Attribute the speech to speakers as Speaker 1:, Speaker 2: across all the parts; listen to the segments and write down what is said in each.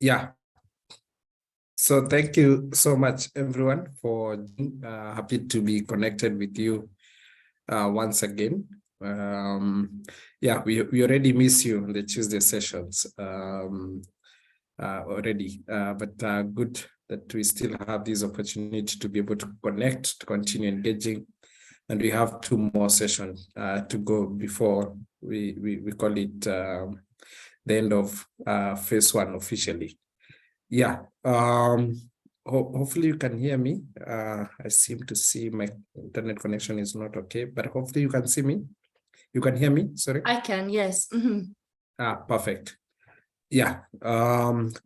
Speaker 1: Yeah. So thank you so much, everyone, for happy to be connected with you once again. Yeah, we already miss you in the Tuesday sessions already, but good that we still have this opportunity to be able to connect, to continue engaging. And we have 2 more sessions to go before we call it the end of phase 1 officially. Yeah. Hopefully you can hear me. I seem to see my internet connection is not okay, but hopefully you can see me. You can hear me. Sorry.
Speaker 2: I can, yes.
Speaker 1: Perfect. Yeah.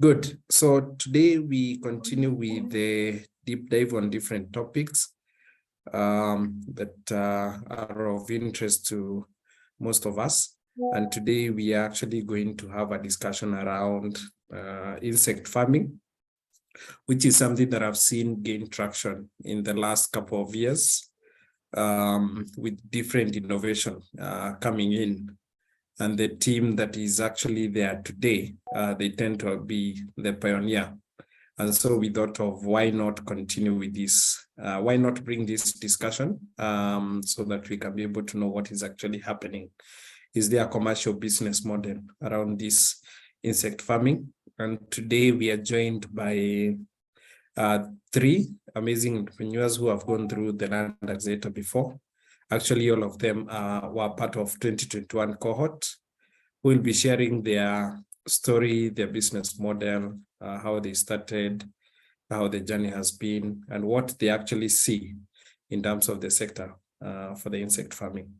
Speaker 1: Good. So today we continue with the deep dive on different topics that are of interest to most of us. And today we are actually going to have a discussion around insect farming, which is something that I've seen gain traction in the last couple of years with different innovation coming in. And the team that is actually there today, they tend to be the pioneer. And so we thought of why not continue with this? Why not bring this discussion so that we can be able to know what is actually happening? Is there a commercial business model around this insect farming? And today we are joined by 3 amazing entrepreneurs who have gone through the land accelerator before. Actually, all of them were part of 2021 cohort who will be sharing their story, their business model, how they started, how the journey has been, and what they actually see in terms of the sector for the insect farming.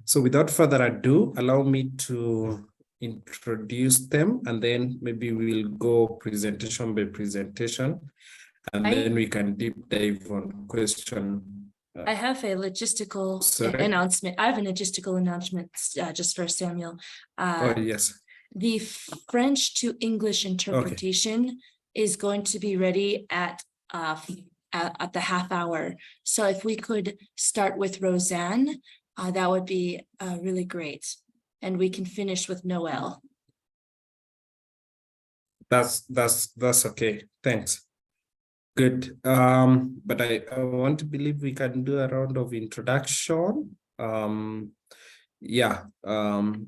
Speaker 1: So without further ado, allow me to introduce them, and then maybe we'll go presentation by presentation, and then we can deep dive on question.
Speaker 2: I have a logistical announcement. I have a logistical announcement just for Samuel.
Speaker 1: Oh, yes.
Speaker 2: The French to English interpretation is going to be ready at the half hour. So if we could start with Roseanne, that would be really great. And we can finish with Noel.
Speaker 1: That's okay. Thanks. Good. But I want to believe we can do a round of introduction.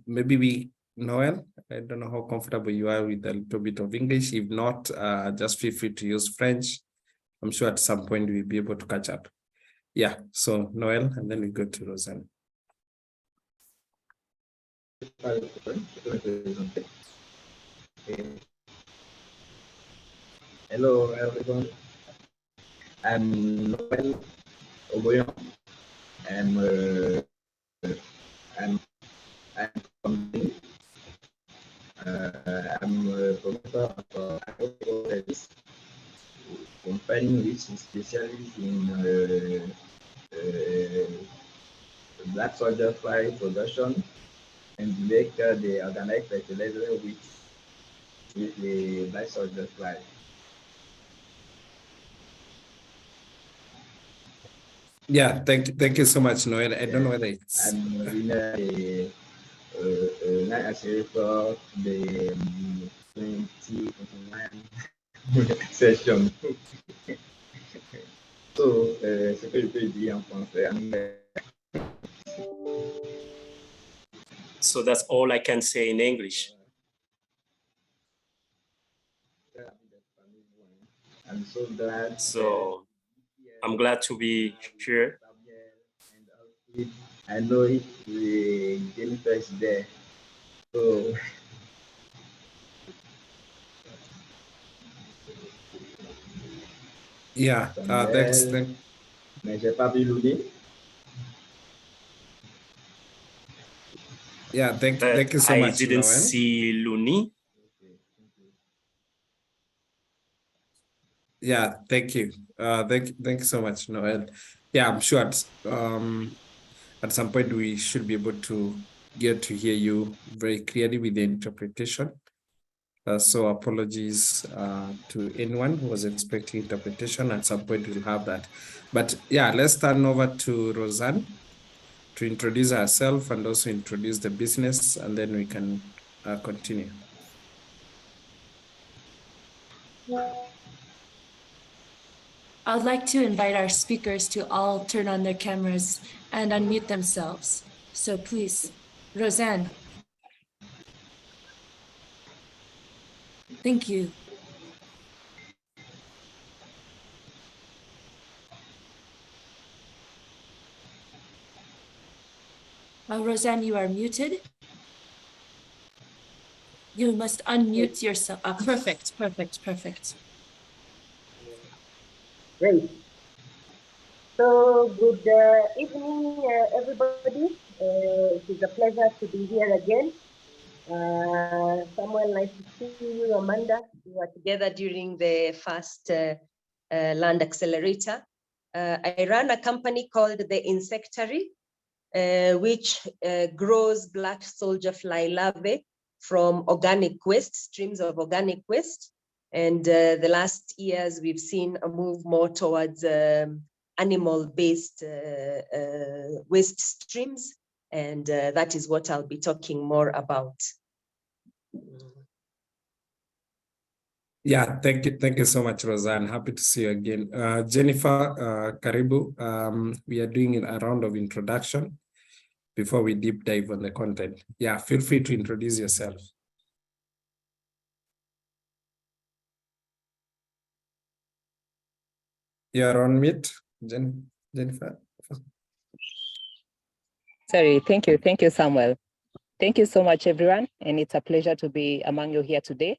Speaker 1: Maybe Noel, I don't know how comfortable you are with a little bit of English. If not, just feel free to use French. I'm sure at some point we'll be able to catch up. Yeah, so Noel, and then we go to Roseanne.
Speaker 3: Hello, everyone. I'm Noel Oboyon. I'm from Benin. I'm a professor of agriculture company which is specialized in black soldier fly production and make the organic fertilizer with the black soldier fly.
Speaker 1: Yeah, thank you so much, Noel. I don't know whether it's.
Speaker 3: I'm in night accelerator the 2021 session. So, ce que je peux dire en français.
Speaker 4: So that's all I can say in English.
Speaker 3: I'm so glad.
Speaker 4: So I'm glad to be here.
Speaker 3: I know it, Jennifer is there. So
Speaker 1: yeah, thanks.
Speaker 3: Mais j'ai pas vu Louni.
Speaker 1: Yeah, thank you so much.
Speaker 4: I didn't
Speaker 1: Noel.
Speaker 4: see Luni.
Speaker 1: Yeah, thank you. Thank you so much, Noel. Yeah, I'm sure at some point we should be able to get to hear you very clearly with the interpretation. So apologies to anyone who was expecting interpretation. At some point we'll have that. But yeah, let's turn over to Roseanne to introduce herself and also introduce the business, and then we can continue.
Speaker 2: I'd like to invite our speakers to all turn on their cameras and unmute themselves. So please, Roseanne. Thank you. Roseanne, you are muted. You must unmute yourself. Perfect, perfect, perfect.
Speaker 5: Great. So good evening, everybody. It is a pleasure to be here again. Samuel, nice to see you. Amanda, we were together during the first Land Accelerator. I run a company called The Insectary, which grows black soldier fly larvae from organic waste, streams of organic waste. And the last years, we've seen a move more towards animal-based waste streams. And that is what I'll be talking more about.
Speaker 1: Yeah, thank you so much, Roseanne. Happy to see you again. Jennifer, Karibu. We are doing a round of introduction before we deep dive on the content. Yeah, feel free to introduce yourself. You're on mute, Jennifer.
Speaker 6: Sorry, thank you, Samuel. Thank you so much, everyone, and it's a pleasure to be among you here today.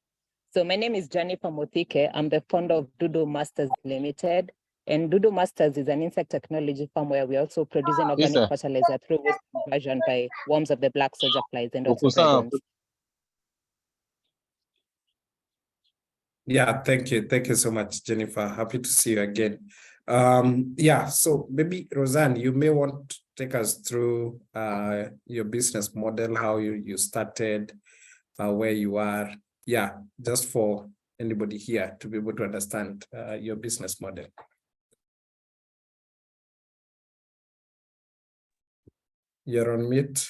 Speaker 6: So my name is Jennifer Mothike. I'm the founder of Doodle Masters Limited, and Doodle Masters is an insect technology farm where we're also producing organic fertilizer through waste conversion by worms of the black soldier flies and also dragons.
Speaker 1: Yeah, thank you so much, Jennifer. Happy to see you again. Yeah, so maybe Roseanne, you may want to take us through your business model, how you started, where you are. Yeah, just for anybody here to be able to understand your business model. You're on mute.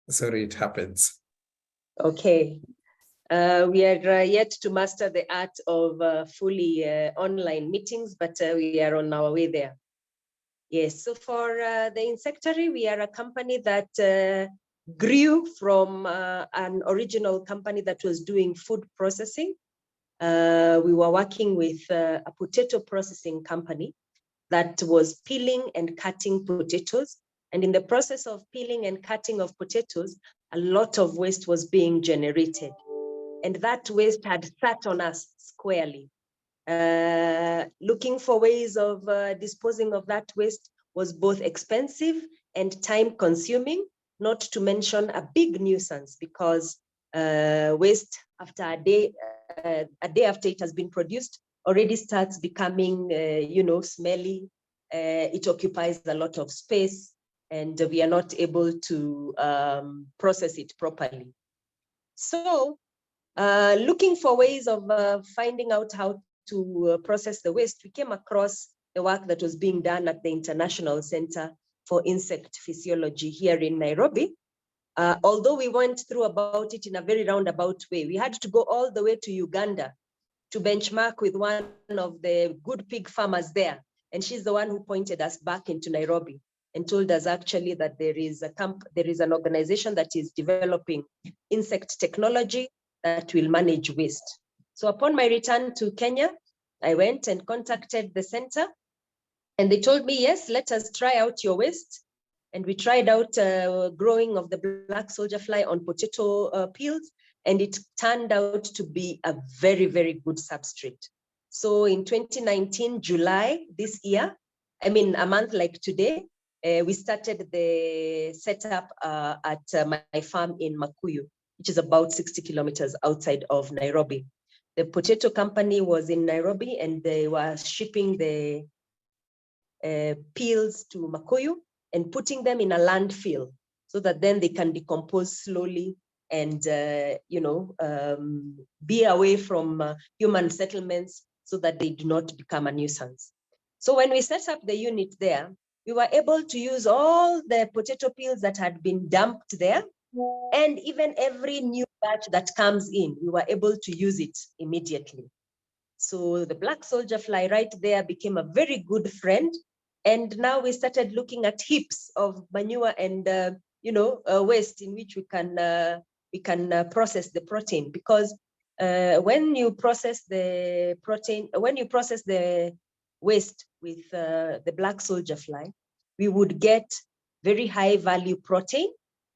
Speaker 1: Sorry, it happens.
Speaker 5: Okay. We are yet to master the art of fully online meetings, but we are on our way there. Yes, so for the Insectary, we are a company that grew from an original company that was doing food processing. We were working with a potato processing company that was peeling and cutting potatoes. And in the process of peeling and cutting of potatoes, a lot of waste was being generated. And that waste had sat on us squarely. Looking for ways of disposing of that waste was both expensive and time consuming, not to mention a big nuisance, because waste after a day after it has been produced already starts becoming, smelly. It occupies a lot of space and we are not able to process it properly. So looking for ways of finding out how to process the waste, we came across the work that was being done at the International Center for Insect Physiology here in Nairobi. Although we went through about it in a very roundabout way, we had to go all the way to Uganda to benchmark with one of the good pig farmers there. And she's the one who pointed us back into Nairobi and told us actually that there is an organization that is developing insect technology that will manage waste. So upon my return to Kenya, I went and contacted the center and they told me, yes, let us try out your waste. And we tried out growing of the black soldier fly on potato peels, and it turned out to be a very, very good substrate. So in 2019, July this year, a month like today, we started the setup at my farm in Makuyu, which is about 60 kilometers outside of Nairobi. The potato company was in Nairobi and they were shipping the peels to Makuyu and putting them in a landfill so that then they can decompose slowly and, be away from human settlements so that they do not become a nuisance. So when we set up the unit there, we were able to use all the potato peels that had been dumped there And even every new batch that comes in, we were able to use it immediately. So the black soldier fly right there became a very good friend. And now we started looking at heaps of manure and waste in which we can process the protein, because when you process the waste with the black soldier fly, we would get very high value protein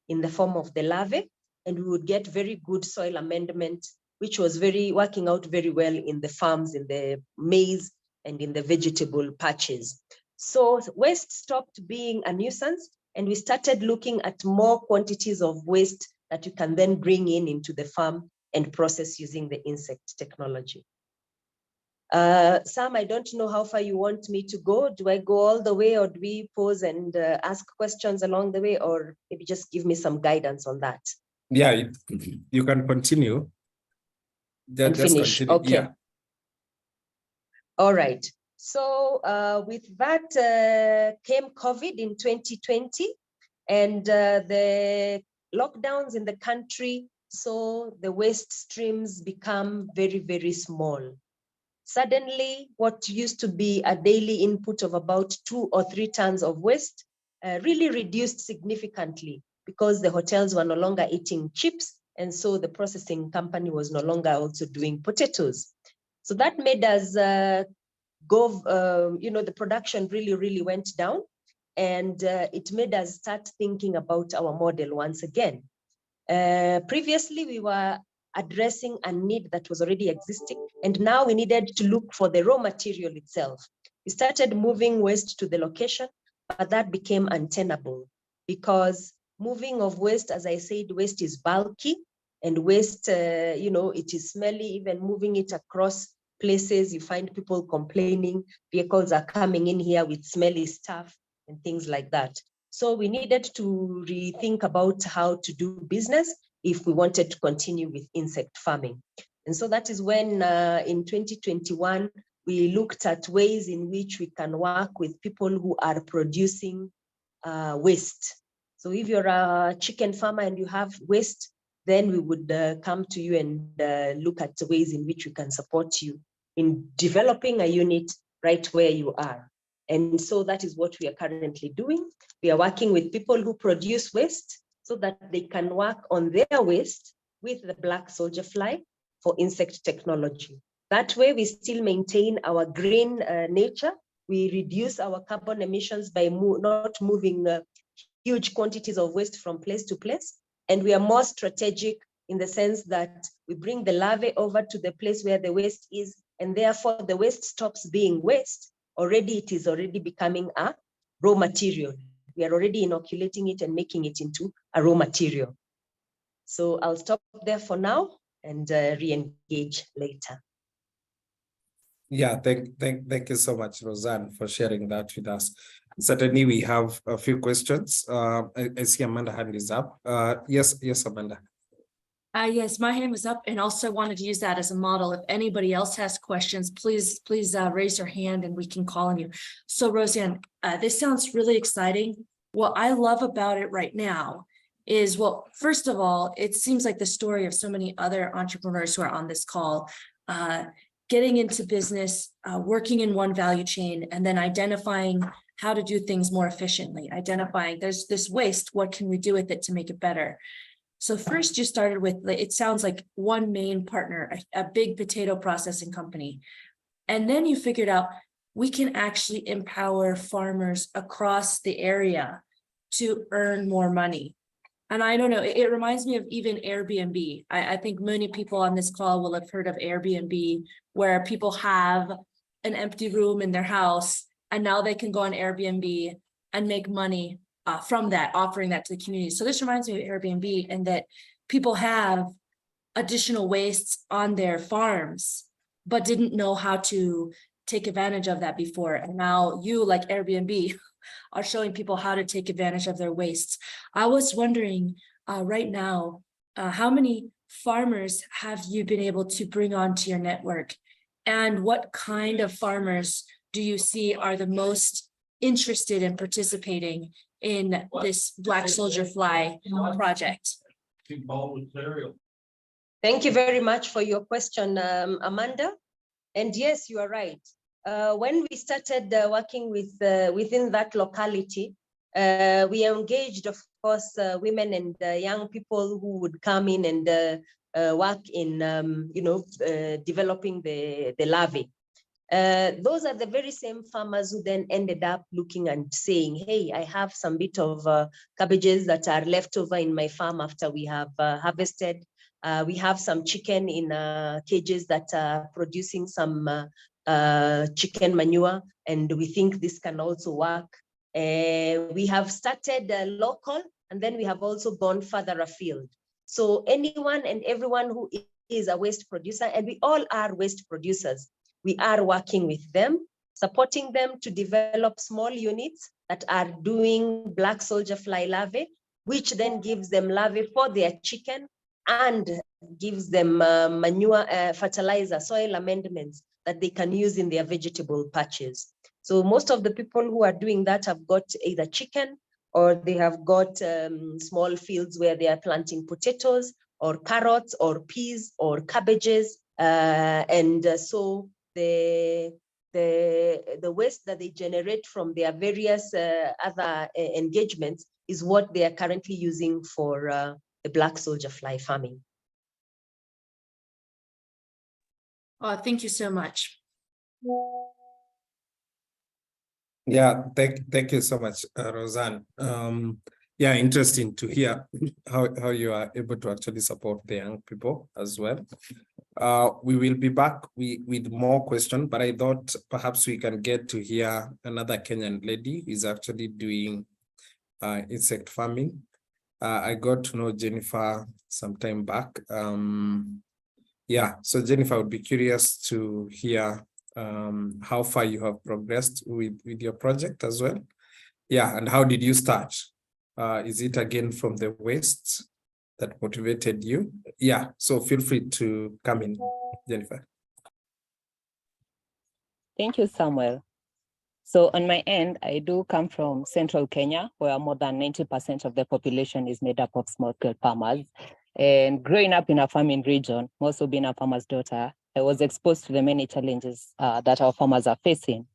Speaker 5: in the form of the larvae, and we would get very good soil amendment, which was working out very well in the farms, in the maize and in the vegetable patches. So waste stopped being a nuisance, and we started looking at more quantities of waste that you can then bring into the farm and process using the insect technology. Sam, I don't know how far you want me to go. Do I go all the way, or do we pause and ask questions along the way, or maybe just give me some guidance on that?
Speaker 1: Yeah, you can continue.
Speaker 5: And
Speaker 1: Just
Speaker 5: finish.
Speaker 1: continue.
Speaker 5: Okay.
Speaker 1: Yeah.
Speaker 5: All right. So with that came COVID in 2020, and the lockdowns in the country, so the waste streams become very, very small. Suddenly, what used to be a daily input of about 2 or 3 tons of waste really reduced significantly, because the hotels were no longer eating chips, and so the processing company was no longer also doing potatoes. So that made us the production really went down, and it made us start thinking about our model once again. Previously, we were addressing a need that was already existing, and now we needed to look for the raw material itself. We started moving waste to the location, but that became untenable, because moving of waste, as I said, waste is bulky, and waste, it is smelly. Even moving it across places, you find people complaining, vehicles are coming in here with smelly stuff and things like that. So we needed to rethink about how to do business if we wanted to continue with insect farming. And so that is when in 2021, we looked at ways in which we can work with people who are producing waste. So if you're a chicken farmer and you have waste, then we would come to you and look at ways in which we can support you in developing a unit right where you are. And so that is what we are currently doing. We are working with people who produce waste so that they can work on their waste with the black soldier fly for insect technology. That way we still maintain our green nature. We reduce our carbon emissions by not moving huge quantities of waste from place to place. And we are more strategic in the sense that we bring the larvae over to the place where the waste is, and therefore the waste stops being waste. Already it is already becoming a raw material. We are already inoculating it and making it into a raw material. So I'll stop there for now and re-engage later.
Speaker 1: Yeah, thank you so much, Roseanne, for sharing that with us. Certainly, we have a few questions. I see Amanda hand is up. Yes, Amanda.
Speaker 2: Yes, my hand was up, and also wanted to use that as a model. If anybody else has questions, please raise your hand and we can call on you. So Roseanne, this sounds really exciting. What I love about it right now is, well, first of all, it seems like the story of so many other entrepreneurs who are on this call, getting into business, working in one value chain, and then identifying how to do things more efficiently, identifying there's this waste, what can we do with it to make it better? So first you started with, it sounds like one main partner, a big potato processing company. And then you figured out we can actually empower farmers across the area to earn more money. And I don't know, it reminds me of even Airbnb. I think many people on this call will have heard of Airbnb, where people have an empty room in their house, and now they can go on Airbnb and make money from that, offering that to the community. So this reminds me of Airbnb, and that people have additional wastes on their farms, but didn't know how to take advantage of that before. And now you, like Airbnb, are showing people how to take advantage of their wastes. I was wondering right now, how many farmers have you been able to bring onto your network? And what kind of farmers do you see are the most interested in participating in this Black Soldier Fly project?
Speaker 5: Thank you very much for your question, Amanda. And yes, you are right. When we started working with within that locality, we engaged, of course, women and young people who would come in and work in, developing the larvae. Those are the very same farmers who then ended up looking and saying, hey, I have some bit of cabbages that are left over in my farm after we have harvested. We have some chicken in cages that are producing some chicken manure, and we think this can also work. We have started local, and then we have also gone further afield. So anyone and everyone who is a waste producer, and we all are waste producers, we are working with them, supporting them to develop small units that are doing black soldier fly larvae, which then gives them larvae for their chicken and gives them manure, fertilizer, soil amendments that they can use in their vegetable patches. So most of the people who are doing that have got either chicken, or they have got small fields where they are planting potatoes or carrots or peas or cabbages. So the waste that they generate from their various other engagements is what they are currently using for the black soldier fly farming.
Speaker 2: Thank you so much.
Speaker 1: Yeah, thank you so much, Roseanne. Yeah, interesting to hear how you are able to actually support the young people as well. We will be back with more questions, but I thought perhaps we can get to hear another Kenyan lady who is actually doing insect farming. I got to know Jennifer some time back. Yeah, so Jennifer, I would be curious to hear how far you have progressed with your project as well. Yeah, and how did you start? Is it again from the waste that motivated you? Yeah, so feel free to come in, Jennifer.
Speaker 6: Thank you, Samuel. So on my end, I do come from central Kenya, where more than 90% of the population is made up of small-scale farmers. And growing up in a farming region, also being a farmer's daughter, I was exposed to the many challenges that our farmers are facing.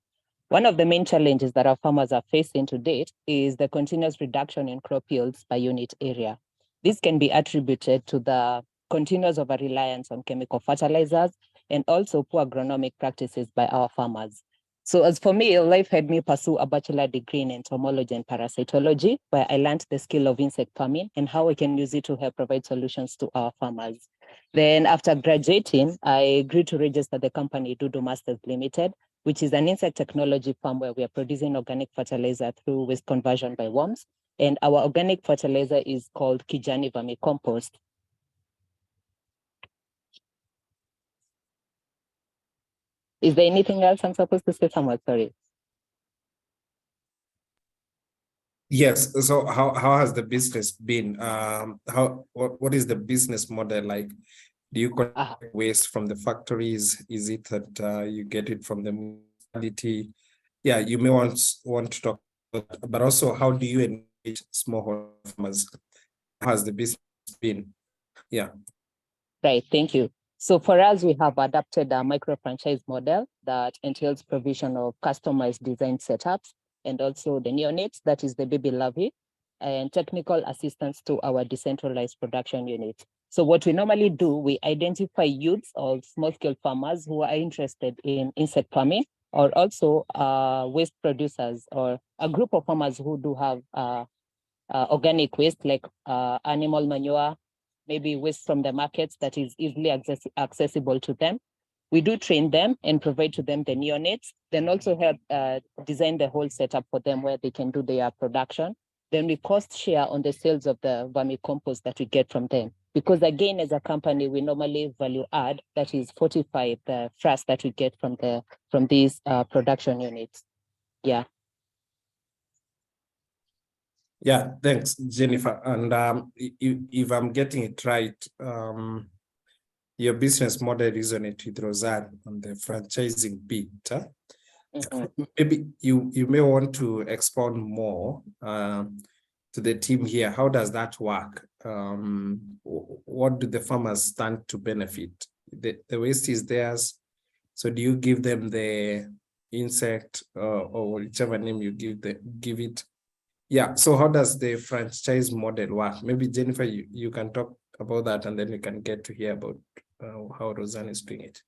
Speaker 6: One of the main challenges that our farmers are facing to date is the continuous reduction in crop yields by unit area. This can be attributed to the continuous over-reliance on chemical fertilizers and also poor agronomic practices by our farmers. So as for me, life had me pursue a bachelor degree in entomology and parasitology, where I learned the skill of insect farming and how we can use it to help provide solutions to our farmers. Then after graduating, I agreed to register the company Dudu Masters Limited, which is an insect technology farm where we are producing organic fertilizer through waste conversion by worms. And our organic fertilizer is called Kijani Vermicompost. Is there anything else I'm supposed to say, Samuel? Sorry.
Speaker 1: Yes, so how has the business been? What is the business model like? Do you collect waste from the factories? Is it that you get it from the municipality? Yeah, you may want to talk about that, but also how do you engage smallholder farmers? How has the business been? Yeah.
Speaker 6: Right, thank you. So for us, we have adapted a micro-franchise model that entails provision of customized design setups and also the neonates, that is the baby larvae, and technical assistance to our decentralized production unit. So what we normally do, we identify youths or small-scale farmers who are interested in insect farming, or also waste producers or a group of farmers who do have organic waste like animal manure, maybe waste from the markets that is easily accessible to them. We do train them and provide to them the neonates, then also help design the whole setup for them where they can do their production. Then we cost share on the sales of the vermicompost that we get from them. Because again, as a company, we normally value add, that is 45 the frass that we get from these production units. Yeah.
Speaker 1: Yeah, thanks, Jennifer. And if I'm getting it right, your business model resonates with Roseanne on the franchising bit. Maybe you may want to expound more to the team here. How does that work? what do the farmers stand to benefit? The waste is theirs. So do you give them the insect or whichever name you give it? Yeah. So how does the franchise model work? Maybe Jennifer, you can talk about that, and then we can get to hear about how Roseanne is doing it.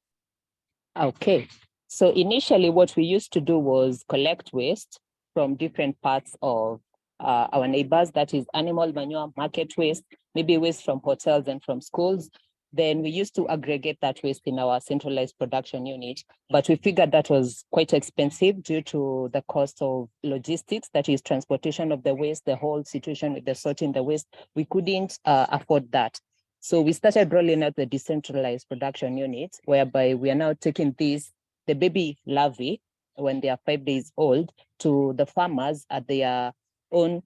Speaker 6: Okay. So initially what we used to do was collect waste from different parts of our neighbors, that is animal manure, market waste, maybe waste from hotels and from schools. Then we used to aggregate that waste in our centralized production unit, but we figured that was quite expensive due to the cost of logistics, that is transportation of the waste, the whole situation with the sorting the waste. We couldn't afford that. So we started rolling out the decentralized production units, whereby we are now taking the baby larvae, when they are 5 days old, to the farmers at their own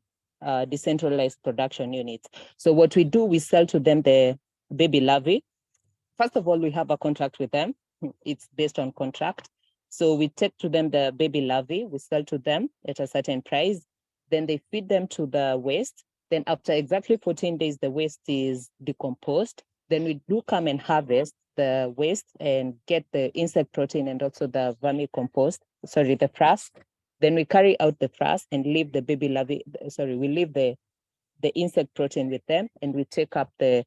Speaker 6: decentralized production units. So what we do, we sell to them the baby larvae. First of all, we have a contract with them. It's based on contract. So we take to them the baby larvae, we sell to them at a certain price. Then they feed them to the waste. Then after exactly 14 days, the waste is decomposed. Then we do come and harvest the waste and get the insect protein and also the vermicompost, the frass. Then we carry out the frass and leave the baby larvae, we leave the insect protein with them, and we take up the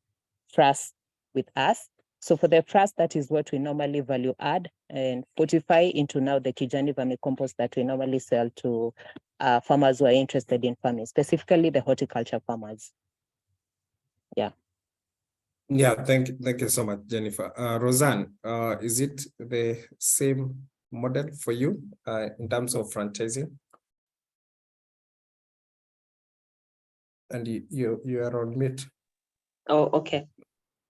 Speaker 6: frass with us. So for the frass, that is what we normally value add and fortify into now the Kijani vermicompost that we normally sell to farmers who are interested in farming, specifically the horticulture farmers. Yeah.
Speaker 1: Yeah, thank you so much, Jennifer. Roseanne, is it the same model for you in terms of franchising? And you are on mute.
Speaker 5: Oh, okay.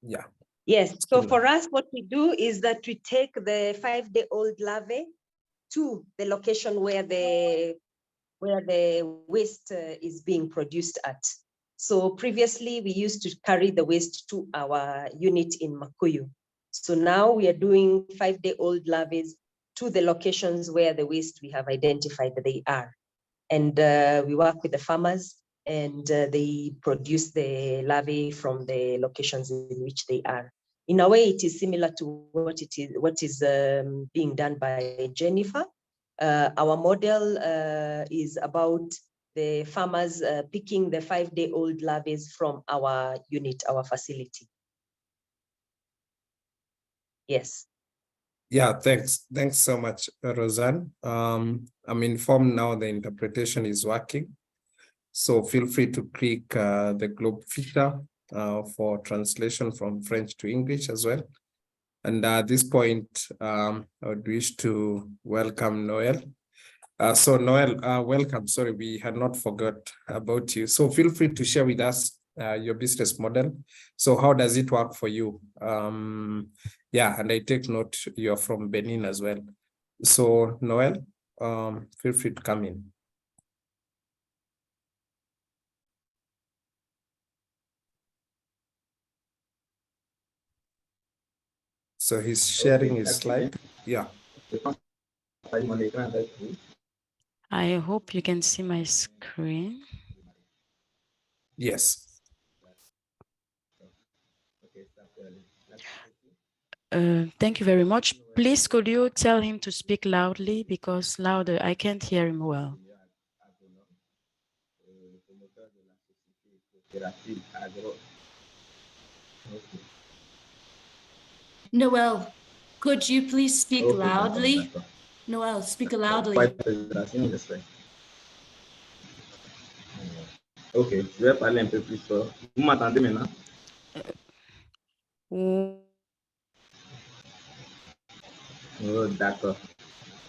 Speaker 1: Yeah.
Speaker 5: Yes. So for us, what we do is that we take the 5-day-old larvae to the location where the waste is being produced at. So previously we used to carry the waste to our unit in Makuyu. So now we are doing 5-day-old larvae to the locations where the waste we have identified that they are. And we work with the farmers, and they produce the larvae from the locations in which they are. In a way, it is similar to what is being done by Jennifer. Our model is about the farmers picking the 5-day-old larvae from our unit, our facility. Yes.
Speaker 1: Yeah, thanks so much, Roseanne. I'm informed now the interpretation is working. So feel free to click the globe feature for translation from French to English as well. And at this point, I would wish to welcome Noel. So Noel, welcome. Sorry, we had not forgot about you. So feel free to share with us your business model. So how does it work for you? Yeah, and I take note you're from Benin as well. So Noel, feel free to come in. So he's sharing his slide. Yeah.
Speaker 7: I hope you can see my screen.
Speaker 1: Yes.
Speaker 7: Thank you very much. Please, could you tell him to speak loudly, because louder, I can't hear him well.
Speaker 2: Noel, could you please speak loudly? Noel, speak loudly.
Speaker 3: Ok, je vais parler un peu plus fort. Vous m'entendez maintenant?
Speaker 7: Oh,
Speaker 3: d'accord.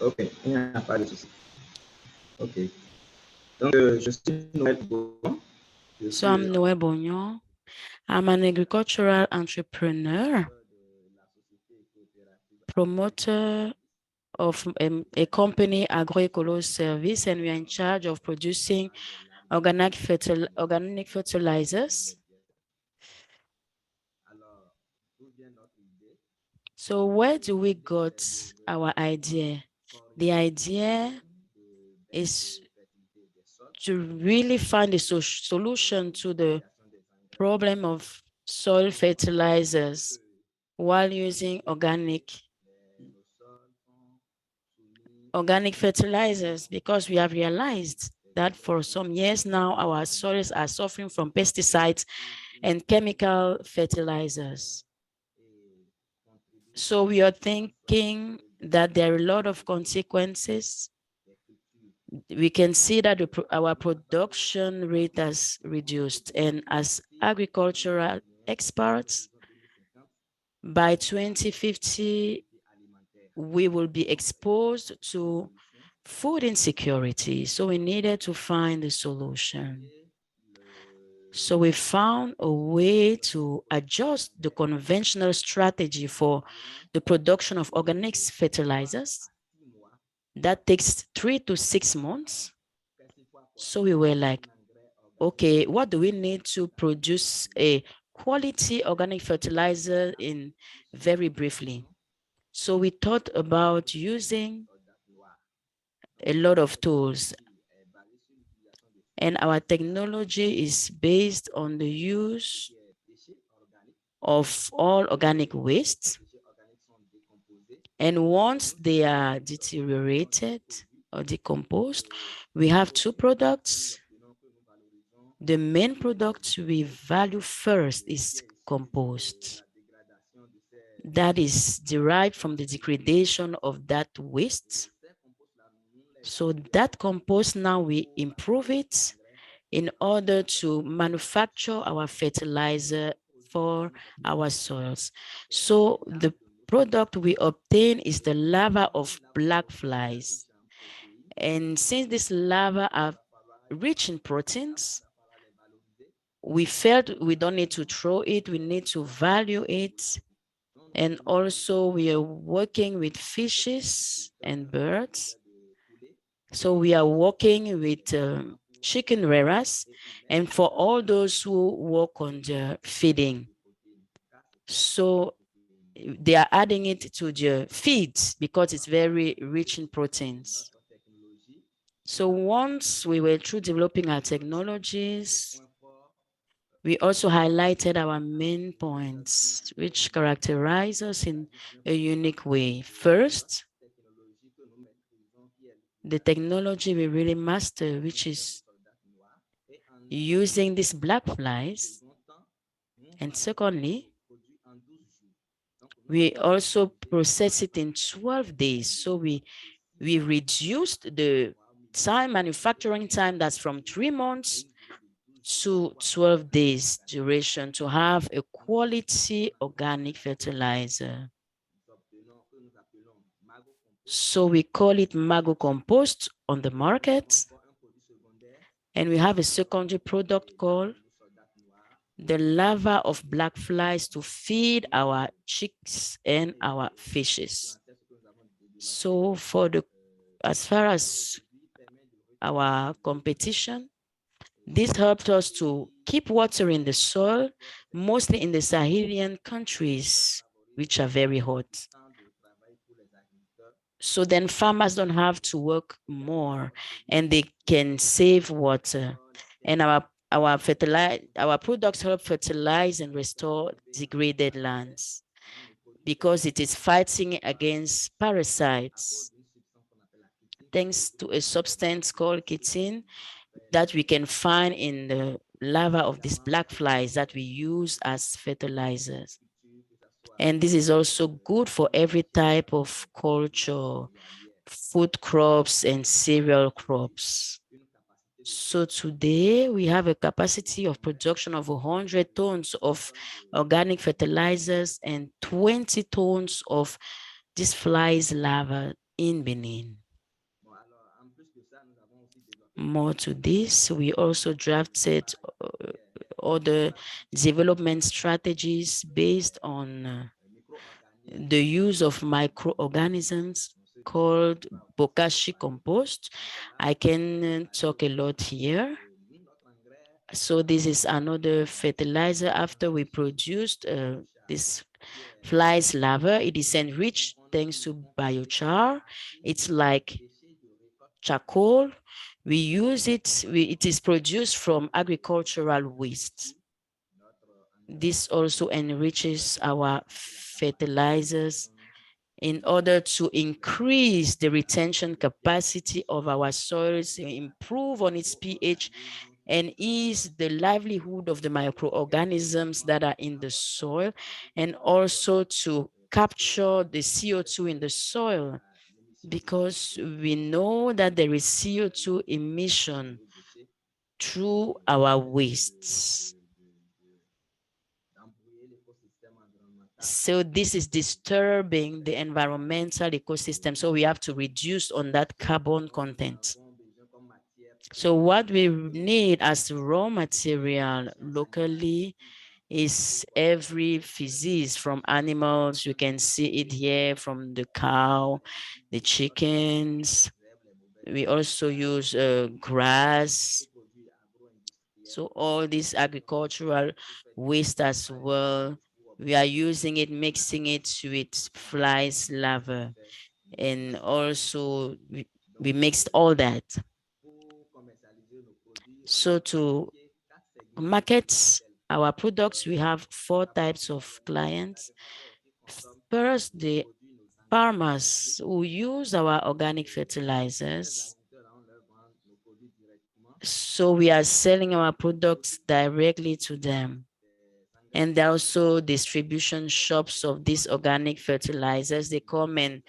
Speaker 3: Ok, il n'y a pas de souci. Ok. Donc, je suis Noël Bougon.
Speaker 7: so I'm Noel Bonyon. I'm an agricultural entrepreneur, promoter of a company, Agroecolo Service, and we are in charge of producing organic fertilizers. So where do we got our idea? The idea is to really find a solution to the problem of soil fertilizers while using organic fertilizers, because we have realized that for some years now, our soils are suffering from pesticides and chemical fertilizers. So we are thinking that there are a lot of consequences. We can see that our production rate has reduced, and as agricultural experts, by 2050, we will be exposed to food insecurity. So we needed to find a solution. So we found a way to adjust the conventional strategy for the production of organic fertilizers. That takes 3 to 6 months. So we were like, okay, what do we need to produce a quality organic fertilizer in very briefly? So we thought about using a lot of tools, and our technology is based on the use of all organic wastes. And once they are deteriorated or decomposed, we have two products. The main product we value first is compost. That is derived from the degradation of that waste. So that compost, now we improve it in order to manufacture our fertilizer for our soils. So the product we obtain is the larva of black flies. And since these larvae are rich in proteins, we felt we don't need to throw it, we need to value it. And also we are working with fishes and birds. So we are working with chicken rearers, and for all those who work on the feeding. So they are adding it to the feeds because it's very rich in proteins. So once we were through developing our technologies, we also highlighted our main points, which characterize us in a unique way. First, the technology we really master, which is using these black flies. And secondly, we also process it in 12 days. So we reduced the time, manufacturing time, that's from 3 months to 12 days duration to have a quality organic fertilizer. So we call it Mago Compost on the market. And we have a secondary product called the larva of black flies to feed our chicks and our fishes. So as far as our competition, this helped us to keep watering the soil, mostly in the Sahelian countries, which are very hot. So then farmers don't have to work more and they can save water. And our products help fertilize and restore degraded lands because it is fighting against parasites thanks to a substance called chitin that we can find in the larva of these black flies that we use as fertilizers. And this is also good for every type of culture, food crops and cereal crops. So today we have a capacity of production of 100 tons of organic fertilizers and 20 tons of this flies larva in Benin. More to this, we also drafted other development strategies based on the use of microorganisms called bokashi compost. I can talk a lot here. So this is another fertilizer after we produced this flies larva. It is enriched thanks to biochar. It's like charcoal. We use it, it is produced from agricultural waste. This also enriches our fertilizers in order to increase the retention capacity of our soils, improve on its pH, and ease the livelihood of the microorganisms that are in the soil, and also to capture the CO2 in the soil, because we know that there is CO2 emission through our wastes. So this is disturbing the environmental ecosystem. So we have to reduce on that carbon content. So what we need as raw material locally is every feces from animals. You can see it here from the cow, the chickens. We also use grass. So all this agricultural waste as well, we are using it, mixing it with flies larvae, and also we mixed all that. So to market our products, we have 4 types of clients. First, the farmers who use our organic fertilizers. So we are selling our products directly to them. And there are also distribution shops of these organic fertilizers. They come and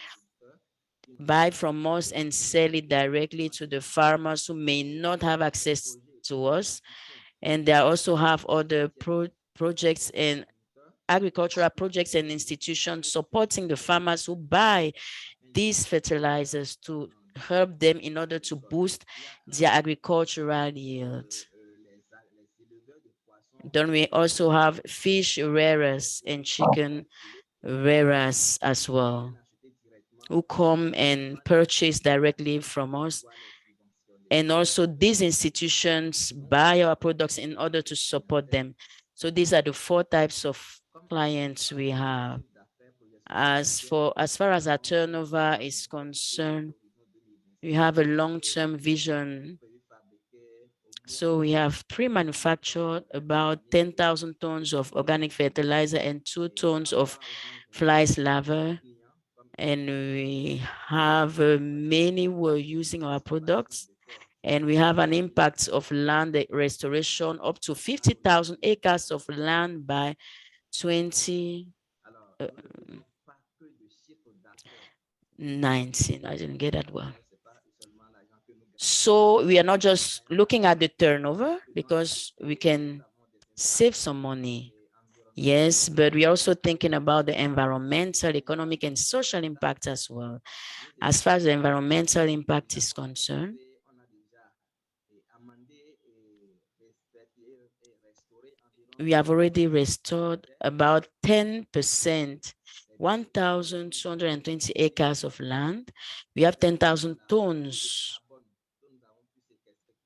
Speaker 7: buy from us and sell it directly to the farmers who may not have access to us. And they also have other projects and agricultural projects and institutions supporting the farmers who buy these fertilizers to help them in order to boost their agricultural yield. Then we also have fish rearers and chicken rearers as well, who come and purchase directly from us. And also these institutions buy our products in order to support them. So these are the 4 types of clients we have. As far as our turnover is concerned, we have a long-term vision. So we have pre-manufactured about 10,000 tons of organic fertilizer and 2 tons of flies larvae. And we have many who are using our products. And we have an impact of land restoration up to 50,000 acres of land by 2019. I didn't get that well. So we are not just looking at the turnover because we can save some money. Yes, but we're also thinking about the environmental, economic, and social impact as well. As far as the environmental impact is concerned, we have already restored about 10%, 1,220 acres of land. We have 10,000 tons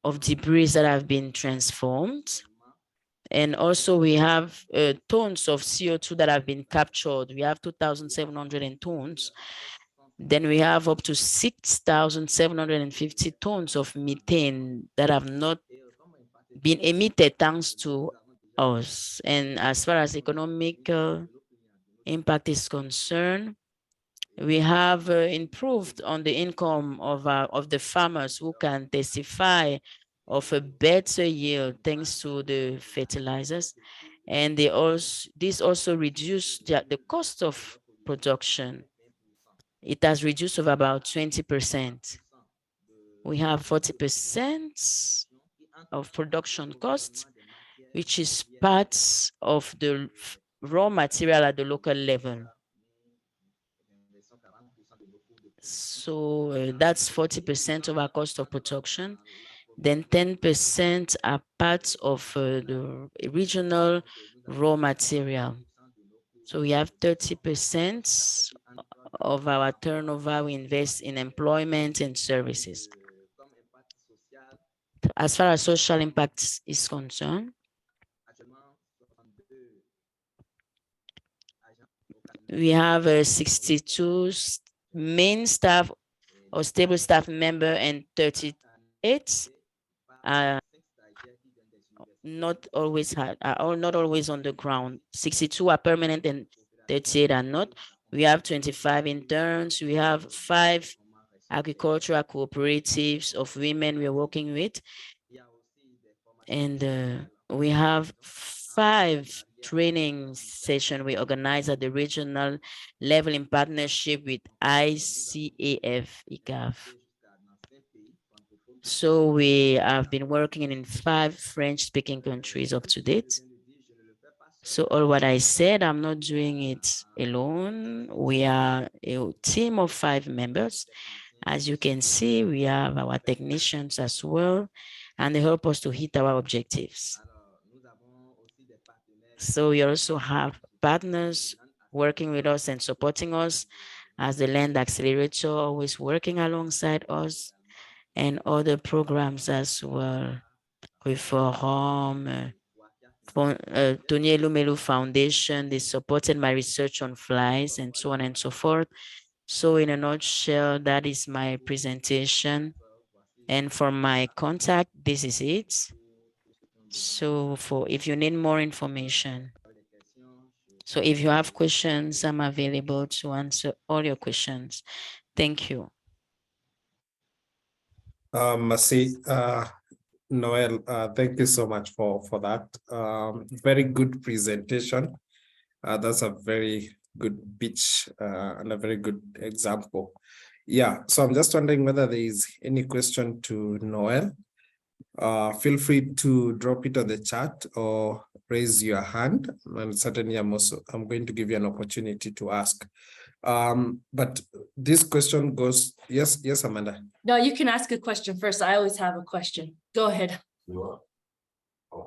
Speaker 7: of debris that have been transformed. And also we have tons of CO2 that have been captured. We have 2,700 tons. Then we have up to 6,750 tons of methane that have not been emitted thanks to us. And as far as economic impact is concerned, we have improved on the income of the farmers who can testify of a better yield thanks to the fertilizers. And this also reduced the cost of production. It has reduced of about 20%. We have 40% of production costs, which is part of the raw material at the local level. So that's 40% of our cost of production. Then 10% are part of the regional raw material. So we have 30% of our turnover we invest in employment and services. As far as social impact is concerned, we have 62 main staff or stable staff member and 38 not always not always on the ground. 62 are permanent and 38 are not. We have 25 interns. We have 5 agricultural cooperatives of women we're working with. And we have 5 training sessions we organize at the regional level in partnership with ICAF. So we have been working in 5 French-speaking countries up to date. So all what I said, I'm not doing it alone. We are a team of 5 members. As you can see, we have our technicians as well, and they help us to hit our objectives. So we also have partners working with us and supporting us, as the Land Accelerator, always working alongside us, and other programs as well, with Forum, Tony Elumelu Foundation. They supported my research on flies and so on and so forth. So in a nutshell, that is my presentation. And for my contact, this is it. So if you need more information. So if you have questions, I'm available to answer all your questions. Thank you.
Speaker 1: Merci, Noel, thank you so much for that. Very good presentation. That's a very good pitch and a very good example. Yeah, so I'm just wondering whether there is any question to Noel. Feel free to drop it on the chat or raise your hand, and certainly I'm going to give you an opportunity to ask. But this question goes, yes, Amanda.
Speaker 2: No, you can ask a question first. I always have a question. Go ahead.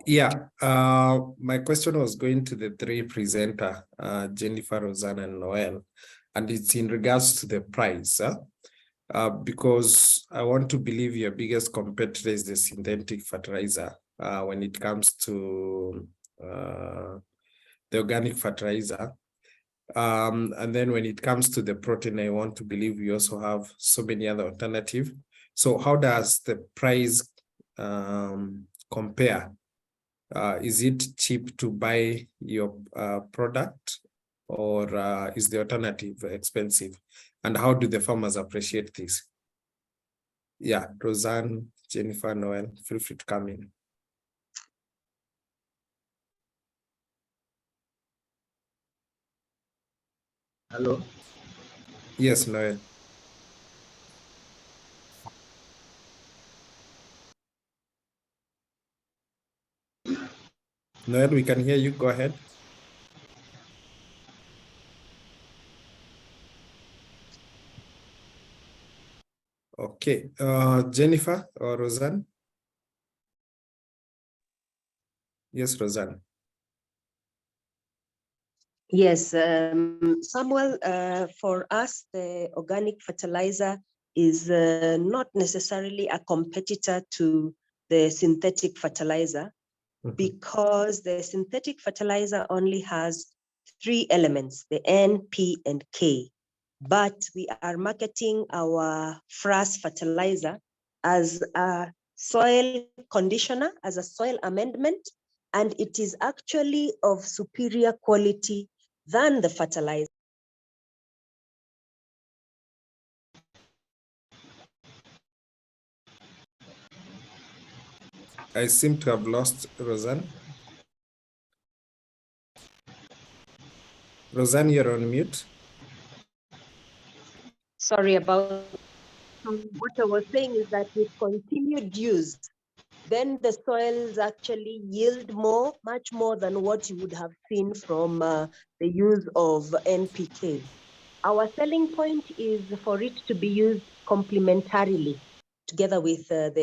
Speaker 1: Yeah, my question was going to the 3 presenters, Jennifer, Rosanna, and Noel, and it's in regards to the price. Because I want to believe your biggest competitor is the synthetic fertilizer when it comes to the organic fertilizer. And then when it comes to the protein, I want to believe we also have so many other alternatives. So how does the price compare? Is it cheap to buy your product, or is the alternative expensive? And how do the farmers appreciate this? Yeah, Roseanne, Jennifer, Noel, feel free to come in.
Speaker 3: Hello.
Speaker 1: Yes, Noel. Noel, we can hear you. Go ahead. Okay, Jennifer or Roseanne? Yes, Roseanne.
Speaker 5: Yes, Samuel, for us, the organic fertilizer is not necessarily a competitor to the synthetic fertilizer, because the synthetic fertilizer only has 3 elements, the N, P, and K. But we are marketing our FRAS fertilizer as a soil conditioner, as a soil amendment, and it is actually of superior quality than the fertilizer.
Speaker 1: I seem to have lost Roseanne. Roseanne, you're on mute.
Speaker 5: Sorry about what I was saying is that with continued use, then the soils actually yield much more than what you would have seen from the use of NPK. Our selling point is for it to be used complementarily together with the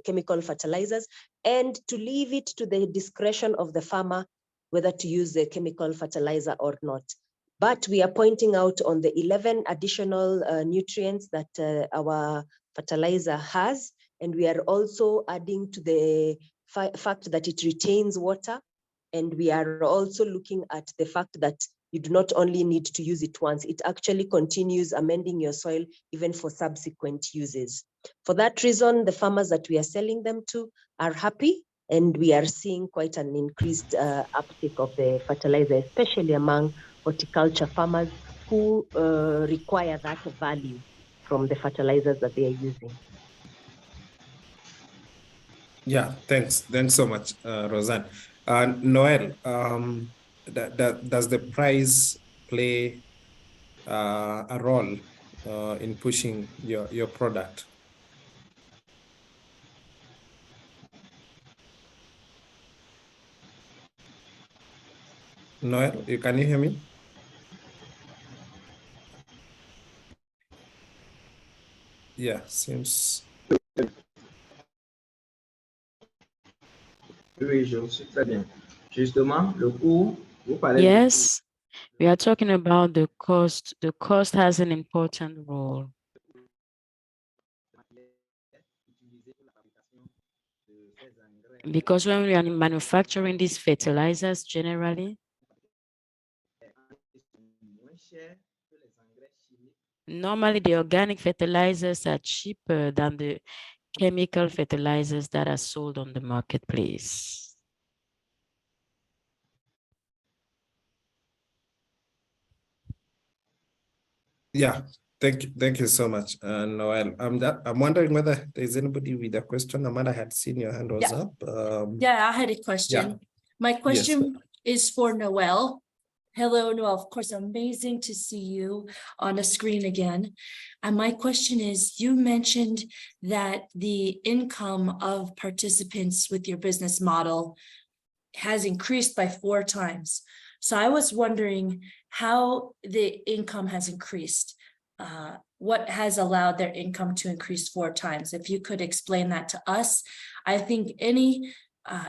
Speaker 5: chemical fertilizers, and to leave it to the discretion of the farmer whether to use the chemical fertilizer or not. But we are pointing out on the 11 additional nutrients that our fertilizer has, and we are also adding to the fact that it retains water, and we are also looking at the fact that you do not only need to use it once, it actually continues amending your soil even for subsequent uses. For that reason, the farmers that we are selling them to are happy, and we are seeing quite an increased uptake of the fertilizer, especially among horticulture farmers who require that value from the fertilizers that they are using.
Speaker 1: Yeah, thanks. Thanks so much, Roseanne. Noel, does the price play a role in pushing your product? Noel, can you hear me? Yeah, seems.
Speaker 3: Oui, je vous suis très bien. Justement, le coût, vous parlez
Speaker 7: Yes, we are talking about the cost. The cost has an important role. Because when we are manufacturing these fertilizers generally, normally the organic fertilizers are cheaper than the chemical fertilizers that are sold on the marketplace.
Speaker 1: Yeah, thank you so much, Noel. I'm wondering whether there's anybody with a question. Amanda had seen your hand was up.
Speaker 2: Yeah, I had a question. My question is for Noel. Hello, Noel. Of course, amazing to see you on the screen again. And my question is, you mentioned that the income of participants with your business model has increased by 4 times. So I was wondering how the income has increased. What has allowed their income to increase 4 times? If you could explain that to us. I think any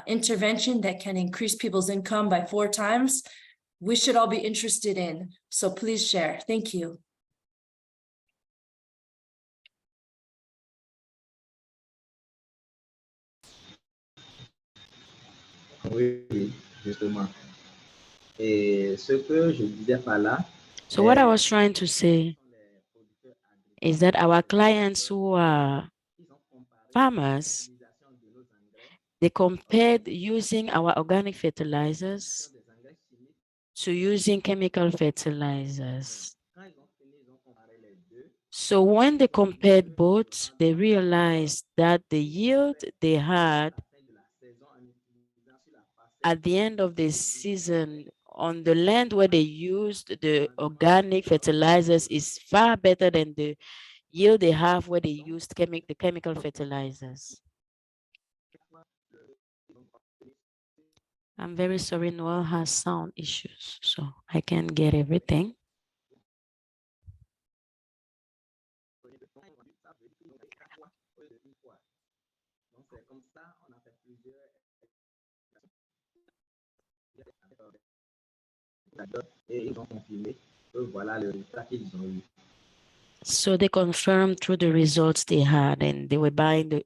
Speaker 2: intervention that can increase people's income by 4 times, we should all be interested in. So please share. Thank you.
Speaker 3: Oui, oui, justement. Et ce que je disais par là.
Speaker 7: So what I was trying to say is that our clients who are farmers, they compared using our organic fertilizers to using chemical fertilizers. So when they compared both, they realized that the yield they had at the end of the season on the land where they used the organic fertilizers is far better than the yield they have where they used the chemical fertilizers. I'm very sorry, Noel has sound issues, so I can't get everything. So they confirmed through the results they had, and they were buying the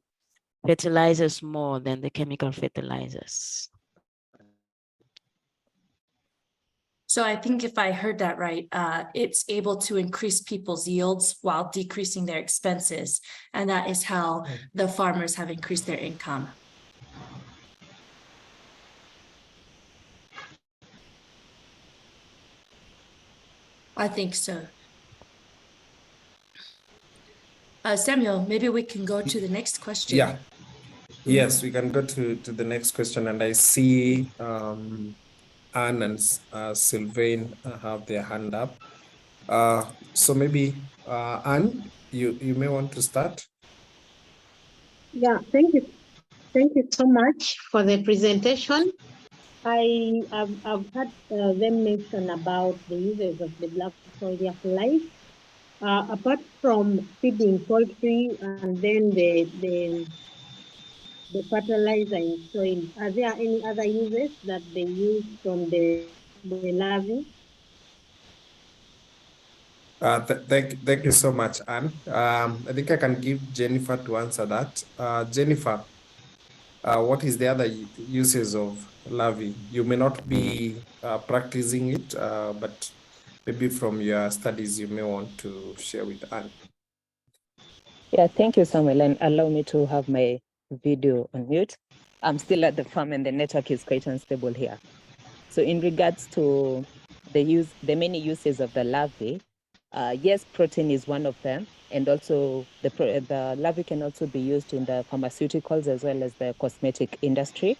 Speaker 7: fertilizers more than the chemical fertilizers.
Speaker 2: So I think if I heard that right, it's able to increase people's yields while decreasing their expenses. And that is how the farmers have increased their income. I think so. Samuel, maybe we can go to the next question.
Speaker 1: Yeah. Yes, we can go to the next question. And I see Anne and Sylvain have their hand up. So maybe Anne, you may want to start.
Speaker 8: Yeah, thank you. Thank you so much for the presentation. I've heard them mention about the uses of the black soldier flies. Apart from feeding poultry and then the fertilizer in soil, are there any other uses that they use from the larvae?
Speaker 1: Thank you so much, Anne. I think I can give Jennifer to answer that. Jennifer, what is the other uses of larvae? You may not be practicing it, but maybe from your studies, you may want to share with Anne.
Speaker 6: Yeah, thank you, Samuel, and allow me to have my video on mute. I'm still at the farm and the network is quite unstable here. So in regards to the many uses of the larvae, yes, protein is one of them. And also the larvae can also be used in the pharmaceuticals as well as the cosmetic industry.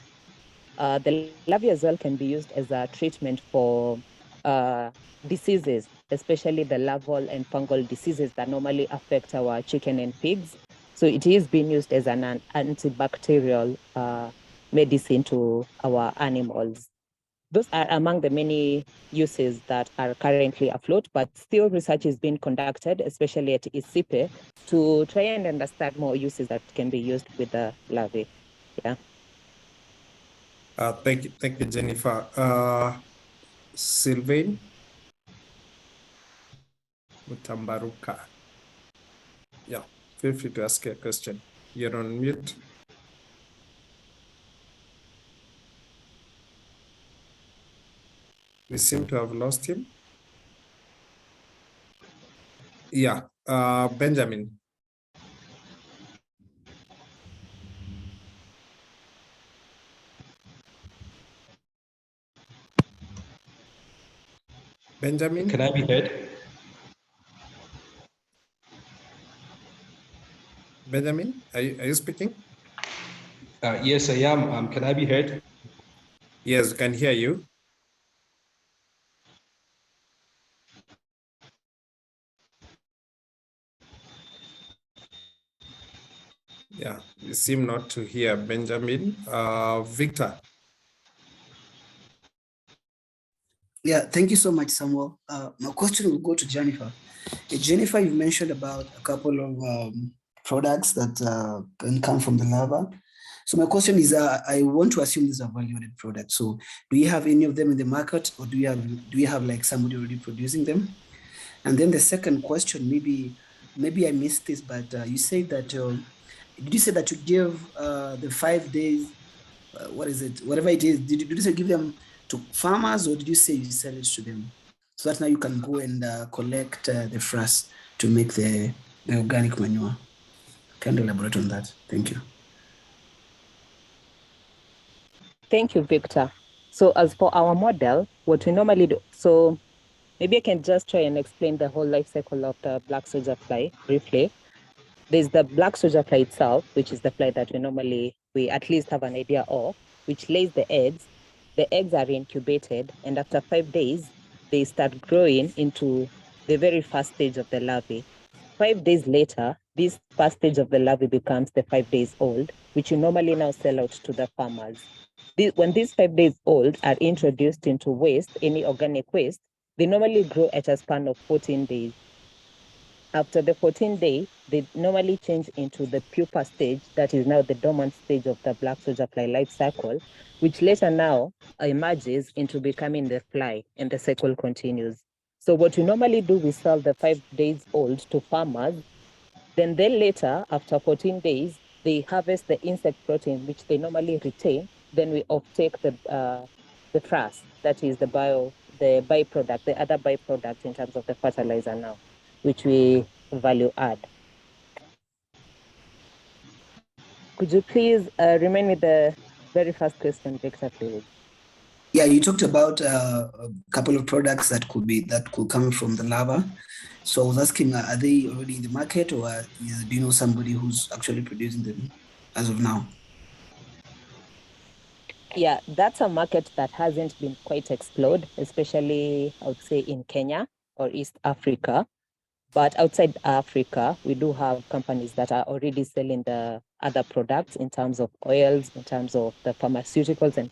Speaker 6: The larvae as well can be used as a treatment for diseases, especially the larval and fungal diseases that normally affect our chicken and pigs. So it is being used as an antibacterial medicine to our animals. Those are among the many uses that are currently afloat, but still research is being conducted, especially at ISIPE, to try and understand more uses that can be used with the larvae. Yeah.
Speaker 1: Thank you, Jennifer. Sylvain Mutambaruka. Yeah, feel free to ask a question. You're on mute. We seem to have lost him. Yeah, Benjamin. Benjamin?
Speaker 9: Can I be heard?
Speaker 1: Benjamin, are you speaking?
Speaker 9: Yes, I am. Can I be heard?
Speaker 1: Yes, we can hear you. Yeah, you seem not to hear Benjamin. Victor.
Speaker 10: Yeah, thank you so much, Samuel. My question will go to Jennifer. Jennifer, you mentioned about a couple of products that can come from the larva. So my question is, I want to assume these are value-added products. So do you have any of them in the market, or do you have like somebody already producing them? And then the second question, maybe I missed this, but you said that did you say that you give the 5 days? What is it? Whatever it is, did you say give them to farmers, or did you say you sell it to them? So that now you can go and collect the frass to make the organic manure. Can you elaborate on that? Thank you.
Speaker 6: Thank you, Victor. So as for our model, what we normally do, so maybe I can just try and explain the whole life cycle of the black soldier fly briefly. There's the black soldier fly itself, which is the fly that we at least have an idea of, which lays the eggs. The eggs are incubated, and after 5 days, they start growing into the very first stage of the larvae. 5 days later, this first stage of the larvae becomes the 5 days old, which you normally now sell out to the farmers. When these 5 days old are introduced into waste, any organic waste, they normally grow at a span of 14 days. After the 14th day, they normally change into the pupa stage, that is now the dormant stage of the black soldier fly life cycle, which later now emerges into becoming the fly, and the cycle continues. So what we normally do, we sell the 5 days old to farmers. Then later, after 14 days, they harvest the insect protein, which they normally retain. Then we offtake the frass, that is the byproduct, the other byproduct in terms of the fertilizer now, which we value add. Could you please remind me the very first question, Victor, please?
Speaker 10: Yeah, you talked about a couple of products that could come from the larva. So I was asking, are they already in the market, or do you know somebody who's actually producing them as of now?
Speaker 6: Yeah, that's a market that hasn't been quite explored, especially I would say in Kenya or East Africa. But outside Africa, we do have companies that are already selling the other products in terms of oils, in terms of the pharmaceuticals and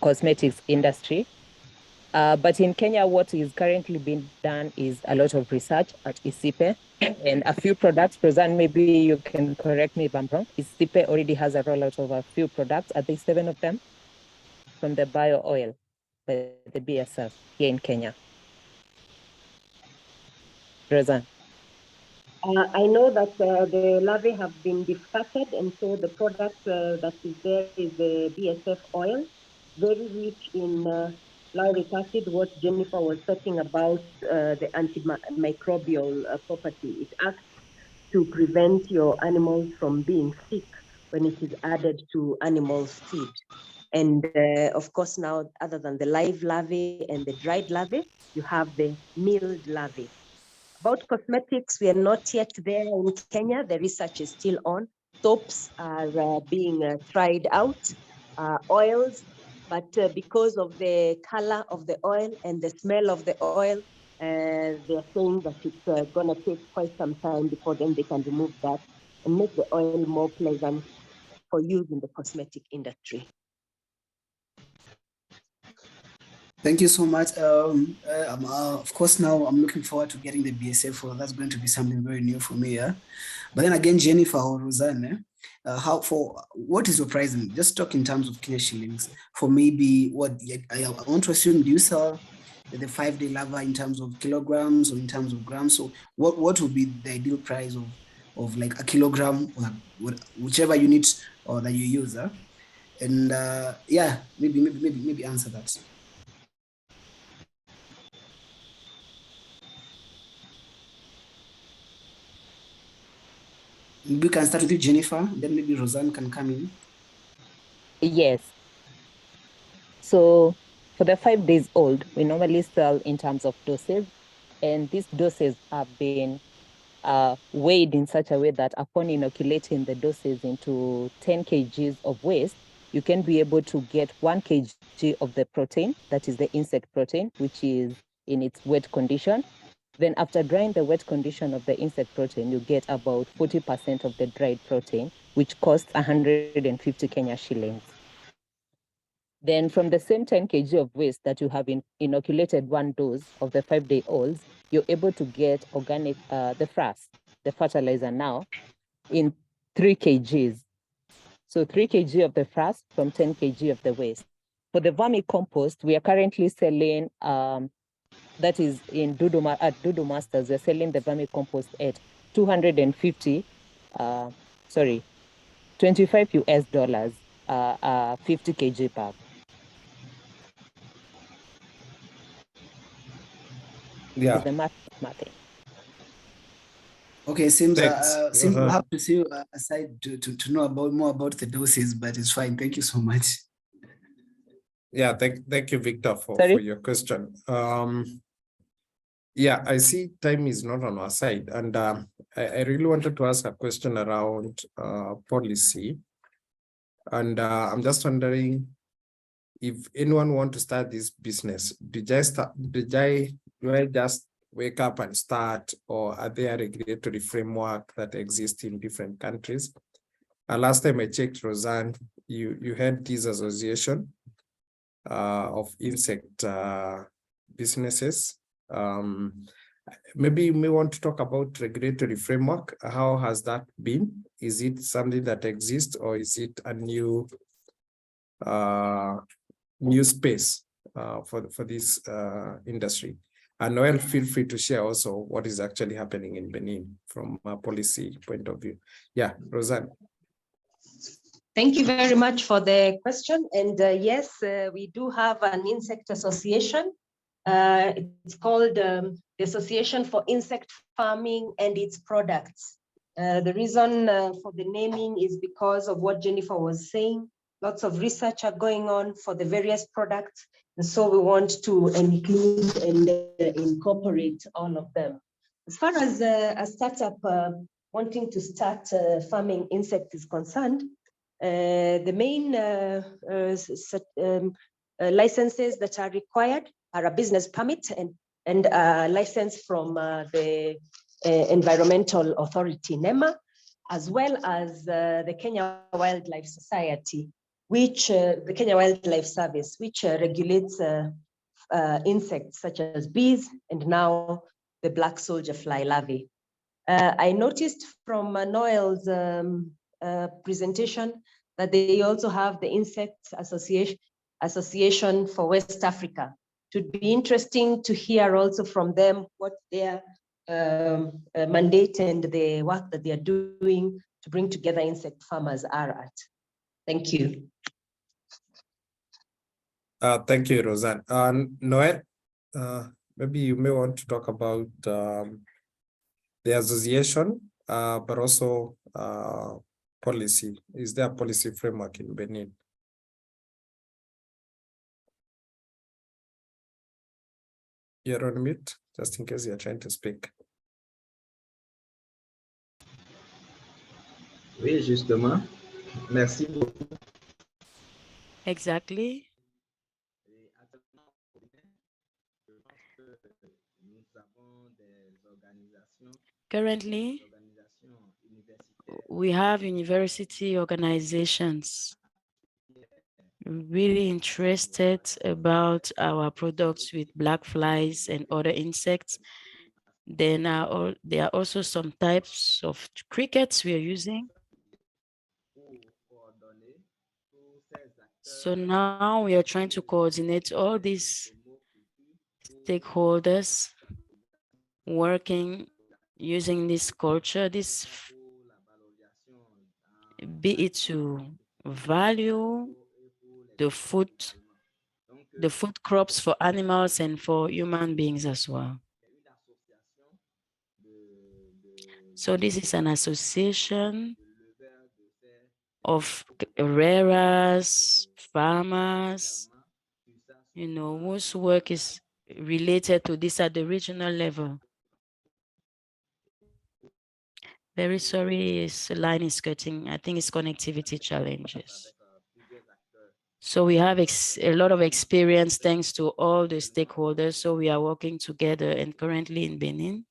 Speaker 6: cosmetics industry. But in Kenya, what is currently being done is a lot of research at ISIPE and a few products. Roseanne, maybe you can correct me if I'm wrong. ISIPE already has a rollout of a few products. Are there 7 of them from the bio oil by the BSF here in Kenya? Roseanne.
Speaker 5: I know that the larvae have been discarded, and so the product that is there is the BSF oil, very rich in lauric acid, what Jennifer was talking about, the antimicrobial property. It acts to prevent your animals from being sick when it is added to animal feed. And of course, now, other than the live larvae and the dried larvae, you have the milled larvae. About cosmetics, we are not yet there in Kenya. The research is still on. Soaps are being tried out, oils, but because of the color of the oil and the smell of the oil, they're saying that it's gonna take quite some time before then they can remove that and make the oil more pleasant for use in the cosmetic industry.
Speaker 10: Thank you so much. Of course, now I'm looking forward to getting the BSF for that's going to be something very new for me. Yeah. But then again, Jennifer or Roseanne, what is your pricing? Just talk in terms of Kenya shillings for maybe what I want to assume. Do you sell the 5-day lava in terms of kilograms or in terms of grams? So what would be the ideal price of like a kilogram or whichever unit or that you use? And yeah, maybe answer that. We can start with you, Jennifer, then maybe Roseanne can come in.
Speaker 6: Yes. So for the 5 days old, we normally sell in terms of doses, and these doses have been weighed in such a way that upon inoculating the doses into 10 kgs of waste, you can be able to get 1 kg of the protein, that is the insect protein, which is in its wet condition. Then after drying the wet condition of the insect protein, you get about 40% of the dried protein, which costs 150 Kenya shillings. Then from the same 10 kg of waste that you have inoculated 1 dose of the 5-day-olds, you're able to get organic, the frass, the fertilizer now, in 3 kgs. So 3 kg of the frass from 10 kg of the waste. For the vermicompost, we are currently selling, that is in at Dudu Masters, we're selling the vermicompost at 250, 25 US dollars, 50 kg bag.
Speaker 1: Yeah.
Speaker 6: Is the math.
Speaker 10: Okay, seems we'll
Speaker 1: Uh-huh.
Speaker 10: have to see aside to know more about the doses, but it's fine. Thank you so much.
Speaker 1: Yeah, thank you, Victor, for your question. Yeah, I see time is not on our side, and I really wanted to ask a question around policy, and I'm just wondering if anyone want to start this business. Do I just wake up and start, or are there regulatory framework that exist in different countries? Last time I checked, Roseanne, you had this association of insect businesses. Maybe you may want to talk about regulatory framework. How has that been? Is it something that exists, or is it a new space for this industry? And Noel, feel free to share also what is actually happening in Benin from a policy point of view. Yeah, Roseanne.
Speaker 5: Thank you very much for the question. And yes, we do have an insect association. It's called the Association for Insect Farming and its Products. The reason for the naming is because of what Jennifer was saying. Lots of research are going on for the various products. And so we want to include and incorporate all of them. As far as a startup wanting to start farming insect is concerned, the main licenses that are required are a business permit and a license from the Environmental Authority, NEMA, as well as the Kenya Wildlife Society, which the Kenya Wildlife Service, which regulates insects such as bees and now the black soldier fly larvae. I noticed from Noel's presentation that they also have the Insect Association for West Africa. It would be interesting to hear also from them what their mandate and the work that they are doing to bring together insect farmers are at. Thank you.
Speaker 1: Thank you, Roseanne. Noel, maybe you may want to talk about the association but also policy. Is there a policy framework in Benin? You're on mute, just in case you're trying to speak.
Speaker 3: Oui, justement. Merci beaucoup.
Speaker 7: Exactly. Currently, we have university organizations really interested about our products with black flies and other insects. Then there are also some types of crickets we are using. So now we are trying to coordinate all these stakeholders working using this culture, be it to value the food crops for animals and for human beings as well. So this is an association of rearers, farmers, whose work is related to this at the regional level. Very sorry, his line is cutting. I think it's connectivity challenges. So we have a lot of experience thanks to all the stakeholders. So we are working together, and currently in Benin,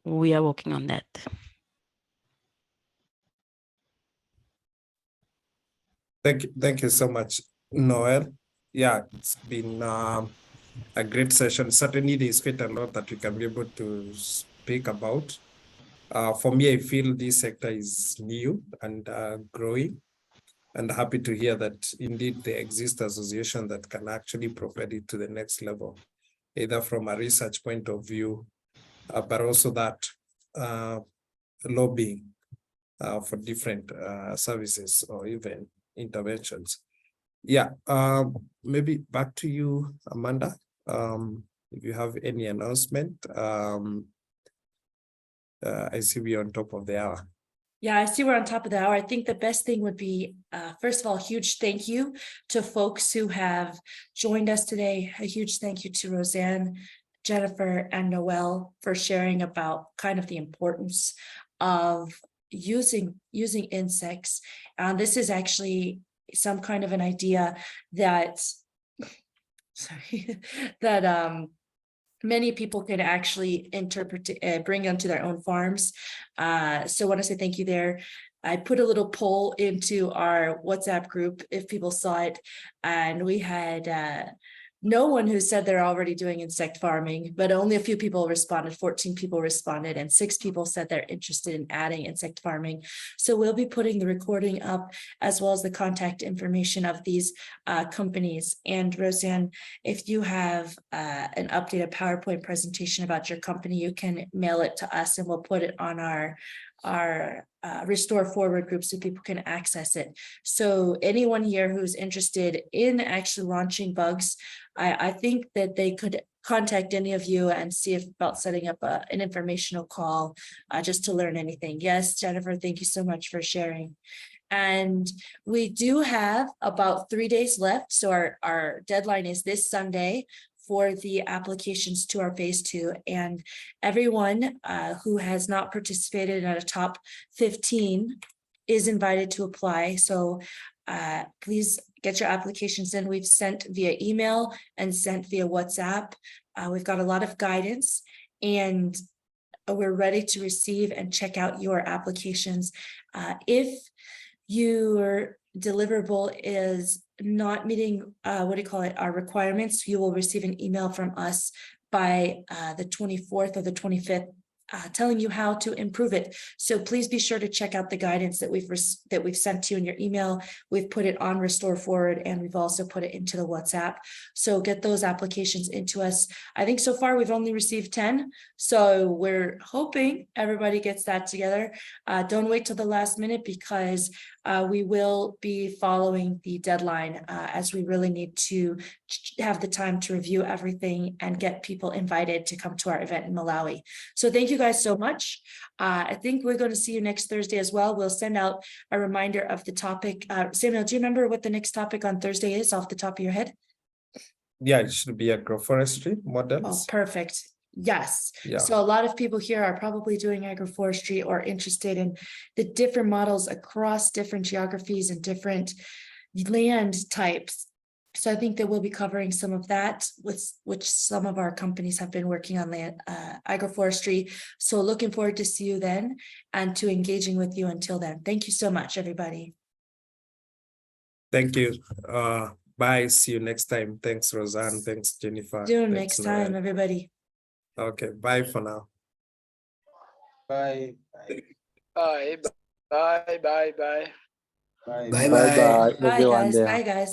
Speaker 7: we are working on that.
Speaker 1: Thank you so much, Noel. Yeah, it's been a great session. Certainly, there's quite a lot that we can be able to speak about. For me, I feel this sector is new and growing, and happy to hear that indeed there exists association that can actually propel it to the next level, either from a research point of view, but also that lobbying for different services or even interventions. Yeah, maybe back to you, Amanda. If you have any announcement, I see we're on top of the hour.
Speaker 2: Yeah, I see we're on top of the hour. I think the best thing would be, first of all, huge thank you to folks who have joined us today. A huge thank you to Roseanne, Jennifer, and Noel for sharing about kind of the importance of using insects. This is actually some kind of an idea that, sorry, that many people can actually interpret, bring onto their own farms. So I want to say thank you there. I put a little poll into our WhatsApp group if people saw it, and we had no one who said they're already doing insect farming, but only a few people responded. 14 people responded, and 6 people said they're interested in adding insect farming. So we'll be putting the recording up as well as the contact information of these companies. And Roseanne, if you have an updated PowerPoint presentation about your company, you can mail it to us and we'll put it on our Restore Forward group so people can access it. So anyone here who's interested in actually launching bugs, I think that they could contact any of you and see if about setting up an informational call just to learn anything. Yes, Jennifer, thank you so much for sharing. And we do have about 3 days left. So our deadline is this Sunday for the applications to our phase 2, and everyone who has not participated in a top 15 is invited to apply. So please get your applications in. We've sent via email and sent via WhatsApp. We've got a lot of guidance, and we're ready to receive and check out your applications. If your deliverable is not meeting our requirements, you will receive an email from us by the 24th or the 25th telling you how to improve it. So please be sure to check out the guidance that we've sent to you in your email. We've put it on Restore Forward, and we've also put it into the WhatsApp. So get those applications into us. I think so far we've only received 10. So we're hoping everybody gets that together. Don't wait till the last minute, because we will be following the deadline as we really need to have the time to review everything and get people invited to come to our event in Malawi. So thank you guys so much. I think we're going to see you next Thursday as well. We'll send out a reminder of the topic. Samuel, do you remember what the next topic on Thursday is off the top of your head?
Speaker 1: Yeah, it should be agroforestry models.
Speaker 2: Oh, perfect. Yes.
Speaker 1: Yeah.
Speaker 2: So a lot of people here are probably doing agroforestry or interested in the different models across different geographies and different land types. So I think that we'll be covering some of that, with which some of our companies have been working on land agroforestry. So looking forward to see you then and to engaging with you until then. Thank you so much, everybody.
Speaker 1: Thank you. Bye. See you next time. Thanks, Roseanne. Thanks, Jennifer.
Speaker 2: See you
Speaker 1: Thanks,
Speaker 2: next time,
Speaker 1: Noel.
Speaker 2: everybody.
Speaker 1: Okay. Bye for now.
Speaker 11: Bye. Bye. Bye. Bye. Bye.
Speaker 10: Bye
Speaker 2: Bye,
Speaker 10: bye.
Speaker 2: guys. Bye, guys.